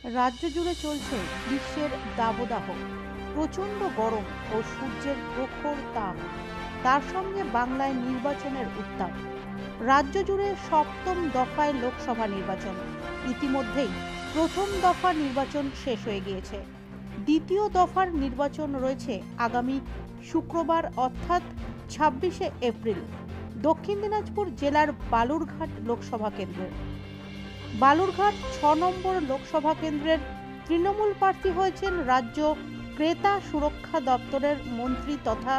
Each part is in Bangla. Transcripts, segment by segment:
রাজ্য জুড়ে চলছে গ্রীষ্মের দাবদাহ, প্রচণ্ড গরম ও সূর্যের প্রখর তাপ। তার সঙ্গে বাংলায় নির্বাচনের উত্তাপ। রাজ্য জুড়ে সপ্তম দফায় লোকসভা নির্বাচন। ইতিমধ্যেই প্রথম দফা নির্বাচন শেষ হয়ে গিয়েছে। দ্বিতীয় দফার নির্বাচন রয়েছে আগামী শুক্রবার অর্থাৎ 26শে এপ্রিল দক্ষিণ দিনাজপুর জেলার বালুরঘাট লোকসভা কেন্দ্রে। বালুরঘাট 6 নম্বর লোকসভা কেন্দ্রের তৃণমূল প্রার্থী হয়েছেন রাজ্য ক্রেতা সুরক্ষা দপ্তরের মন্ত্রী তথা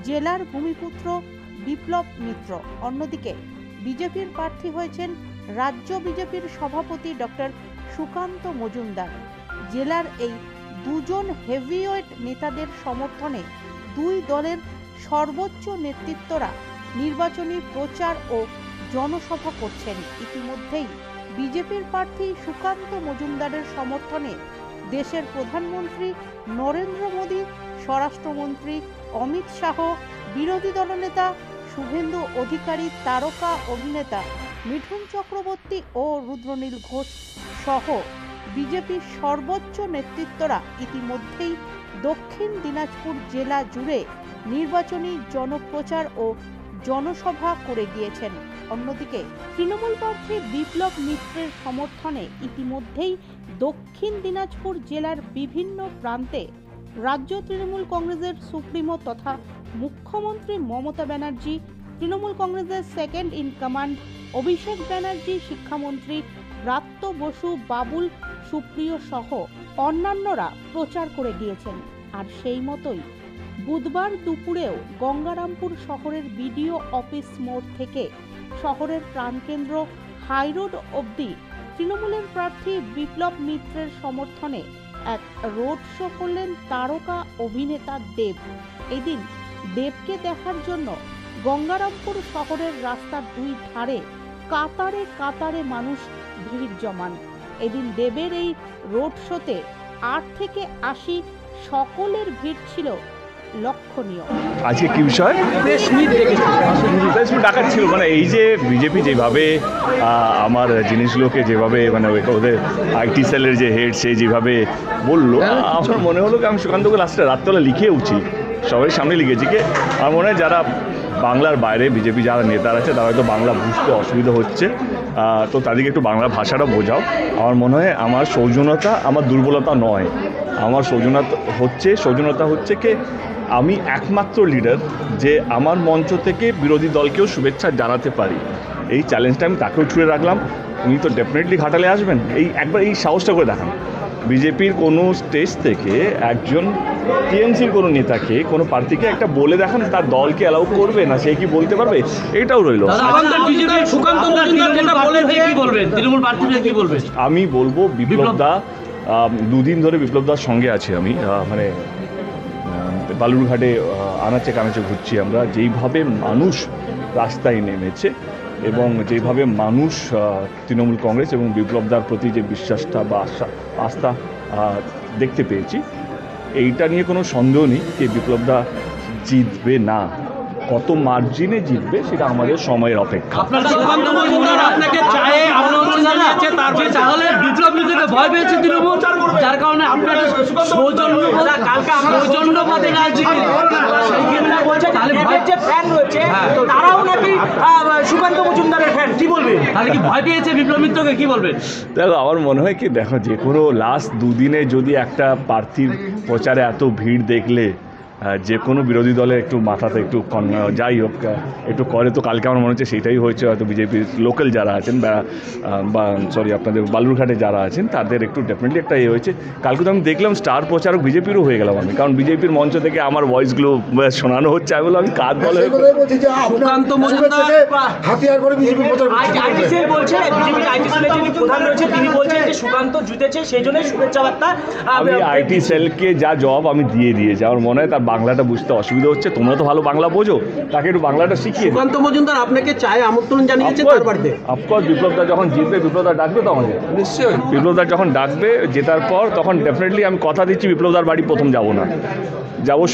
জেলার ভূমিপুত্র বিপ্লব মিত্র। অন্যদিকে বিজেপির প্রার্থী হয়েছেন রাজ্য বিজেপির সভাপতি ডক্টর সুকান্ত মজুমদার। জেলার এই দুজন হেভিওয়েট নেতাদের সমর্থনে দুই দলের সর্বোচ্চ নেতৃত্বরা নির্বাচনী প্রচার ও জনসভা করছেন। ইতিমধ্যেই বিজেপির প্রার্থী সুকান্ত মজুমদারের সমর্থনে দেশের প্রধানমন্ত্রী নরেন্দ্র মোদী, স্বরাষ্ট্রমন্ত্রী অমিত শাহ, বিরোধী দলনেতা শুভেন্দু অধিকারী, তারকা অভিনেতা মিঠুন চক্রবর্তী ও রুদ্রনীল ঘোষ সহ বিজেপির সর্বোচ্চ নেতৃত্বরা ইতিমধ্যেই দক্ষিণ দিনাজপুর জেলা জুড়ে নির্বাচনী জনপ্রচার ও জনসভা করে গিয়েছেন। অন্যদিকে তৃণমূল প্রার্থী বিপ্লব মিত্রের সমর্থনে ইতিমধ্যেই দক্ষিণ দিনাজপুর জেলার বিভিন্ন প্রান্তে রাজ্য তৃণমূল কংগ্রেসের সুপ্রিমো তথা মুখ্যমন্ত্রী মমতা ব্যানার্জি, তৃণমূল কংগ্রেসের second in command Abhishek Banerjee, শিক্ষামন্ত্রী ব্রাত্য বসু, বাবুল সুপ্রিয় সহ অন্যান্যরা প্রচার করে গিয়েছেন। আর সেই মতোই বুধবার দুপুরেও গঙ্গারামপুর শহরের বিডিও অফিস মোড় থেকে শহরের প্রাণকেন্দ্র হাইরোড অবধি তৃণমূলের প্রার্থী বিপ্লব মিত্রের সমর্থনে এক রোড শো করলেন তারকা অভিনেতা দেব। এদিন দেবকে দেখার জন্য গঙ্গারামপুর শহরের রাস্তার দুই ধারে কাতারে কাতারে মানুষ ভিড় জমান। এদিন দেবের এই রোড শোতে 8 থেকে 80 সকলের ভিড় ছিল লক্ষণীয়। আজকে কি বিষয় প্রেস মিট ডাকার ছিল, মানে এই যে বিজেপি যেভাবে আমার জিনিসগুলোকে যেভাবে মানে ওদের আইটি সেলের যে হেড সে যেভাবে বললো, আমার মনে হলো কি আমি সুকান্তকে লাস্টে রাত্রবেলা লিখে উঠি, সবাই সামনে লিখেছি কি আমার মনে হয় যারা বাংলার বাইরে বিজেপি যারা নেতারা আছে তারা হয়তো বাংলা বুঝতে অসুবিধা হচ্ছে, তো তাদেরকে একটু বাংলা ভাষাটা বোঝাও। আমার মনে হয় আমার সৌজন্যতা আমার দুর্বলতা নয়, আমার সৌজন্যতা হচ্ছে কি আমি একমাত্র লিডার যে আমার মঞ্চ থেকে বিরোধী দলকেও শুভেচ্ছা জানাতে পারি। এই চ্যালেঞ্জটা আমি তাকেও ছুঁড়ে রাখলাম। উনি তো ডেফিনেটলি ঘাটালে আসবেন, একবার এই সাহসটা করে দেখান। বিজেপির কোনো স্টেজ থেকে একজন টিএমসির কোনো নেতাকে কোনো প্রার্থীকে একটা বলে দেখান তার দলকে অ্যালাউ করবে না, সে কি বলতে পারবে, এটাও রইল। আমি বলবো বিপ্লবদা, দুদিন ধরে বিপ্লবদার সঙ্গে আছি আমি, মানে বালুরঘাটে আনাচে কানাচে ঘুরছি আমরা। যেইভাবে মানুষ রাস্তায় নেমেছে এবং যেভাবে মানুষ তৃণমূল কংগ্রেস এবং বিপ্লবদার প্রতি যে বিশ্বাসটা বা আস্থা দেখতে পেয়েছি, এইটা নিয়ে কোনো সন্দেহ নেই যে বিপ্লবদা জিতবে না। কত মার্জিনে জিতবে সেটা আমাদের সময়ের অপেক্ষা। যার কারণে আপনার সুকান্ত মজুমদারের ফ্যান, কি বলবেন? তাহলে কি ভয় পেয়েছে বিপ্লব মিত্রকে, কি বলবেন? দেখো আমার মনে হয় কি, দেখো যে কোনো লাস্ট দুদিনে যদি একটা প্রার্থীর প্রচারে এত ভিড় দেখলে যে কোনো বিরোধী দলে একটু মাথাতে একটু যাই হোক একটু করে, তো কালকে আমার মনে হচ্ছে সেটাই হয়েছে। হয়তো বিজেপির লোকাল যারা আছেন বা আপনাদের বালুরঘাটে যারা আছেন তাদের একটু ডেফিনেটলি একটা হয়েছে। কালকে তো আমি দেখলাম স্টার প্রচারক বিজেপিরও হয়ে গেলাম আমি, কারণ বিজেপির মঞ্চ থেকে আমার ভয়েসগুলো শোনানো হচ্ছে। আমি বললাম আমি কাজ দলে আমি আইটি সেলকে যা জবাব আমি দিয়ে দিয়েছি। আমার মনে হয় তার বাংলাটা বুঝতে অসুবিধা হচ্ছে, তোমরা তো ভালো বাংলা বোঝো, তাকে একটু বাংলাটা শিখিয়ে দিও। সুকান্ত মজুমদার আপনাকে চায় আমন্ত্রণ জানিয়েছে তার বাড়িতে। অফকোর্স বিপ্লবদা যখন জিতবে, বিপ্লবদা ডাকবে তো আমাদের, নিশ্চয়ই। বিপ্লবদা যখন ডাকবে জেতার পর, তখন ডেফিনেটলি আমি কথা দিচ্ছি বিপ্লবদার বাড়ি প্রথম যাব না, যাবো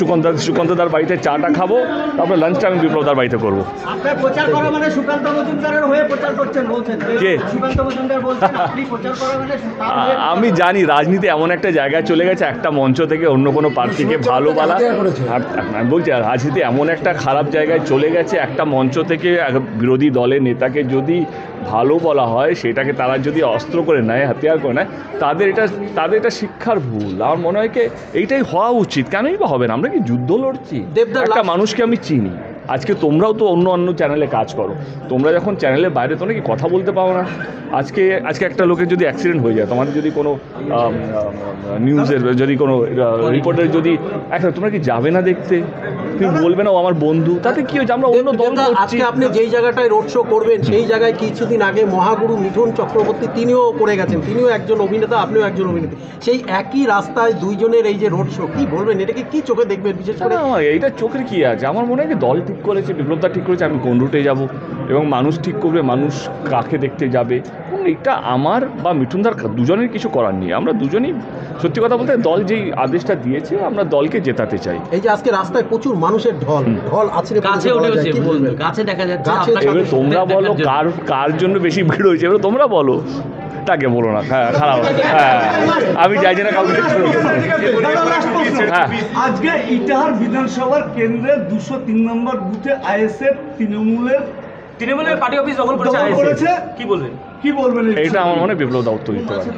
সুকান্তদার বাড়িতে চাটা খাবো, তারপরে লাঞ্চটা আমি বিপ্লবদার বাড়িতে করবো। আপনার প্রচার করা মানে সুকান্ত মজুমদারের হয়ে প্রচার করছেন বলছেন, কে? সুকান্ত মজুমদার বলছেন আপনি প্রচার করা মানে তার হয়ে আমি জানি রাজনীতি এমন একটা জায়গায় চলে গেছে, একটা মঞ্চ থেকে অন্য কোনো প্রার্থীকে ভালো বলা, আমি বলছি রাজনীতি এমন একটা খারাপ জায়গায় চলে গেছে, একটা মঞ্চ থেকে এক বিরোধী দলের নেতাকে যদি ভালো বলা হয়, সেটাকে তারা যদি অস্ত্র করে নেয়, হাতিয়ার করে নেয়, তাদের এটা শিক্ষার ভুল। আমার মনে হয় কি এইটাই হওয়া উচিত। কেনই বা হবে না? আমরা কি যুদ্ধ লড়ছি? দেবদার একটা মানুষকে আমি চিনি, আজকে তোমরাও তো অন্য চ্যানেলে কাজ করো, তোমরা যখন চ্যানেলের বাইরে তোমরা কি কথা বলতে পারো না? আজকে একটা লোকের যদি অ্যাক্সিডেন্ট হয়ে যায়, তোমাদের যদি কোনো নিউজের যদি কোনো রিপোর্টের যদি একটা, তোমরা কি যাবে না দেখতে? তুমি বলবে না ও আমার বন্ধু, তাতে কি হয়েছে? আমরা অন্য দল করছি। আজকে আপনি যেই জায়গাটায় রোড শো করবেন সেই জায়গায় কিছুদিন আগে মহাগুরু মিঠুন চক্রবর্তী তিনিও করে গেছেন, তিনিও একজন অভিনেতা, আপনিও একজন অভিনেত্রী, সেই একই রাস্তায় দুইজনের এই যে রোড শো, কি বলবেন এটাকে কি চোখে দেখবেন? বিশেষ করে এইটা চোখের কি আছে? আমার মনে হয় কি দল ঠিক করেছে, বিপ্লবদা ঠিক করেছে আমি কোন রুটে যাব, এবং মানুষ ঠিক করবে মানুষ কাকে দেখতে যাবে। এটা আমার বা মিঠুনদার দুজনের কিছু করার নেই। আমরা দুজনেই সত্যি কথা বলতে দল যেই আদেশটা দিয়েছে, আমরা দলকে জেতাতে চাই। এই যে আজকে রাস্তায় প্রচুর মানুষের ঢল আছে, গাছে উঠেছে, গাছে দেখা যাচ্ছে গাছে আপনাকে এবার তোমরা বলো কার জন্য বেশি ভিড় হয়েছে, এবার তোমরা বলো, তাকে বলো না। হ্যাঁ, খারাপ। হ্যাঁ, আমি চাইছি না কাউকে। হ্যাঁ, আজকে ইটাহার বিধানসভার কেন্দ্রের 203 নম্বর বুথে আইএসএফ তৃণমূলের পার্টি অফিস দখল করেছে। কি বলবেন? কি বলবেন? এইটা আমার মনে হয় বিপ্লবদা উত্তর দিতে পারে।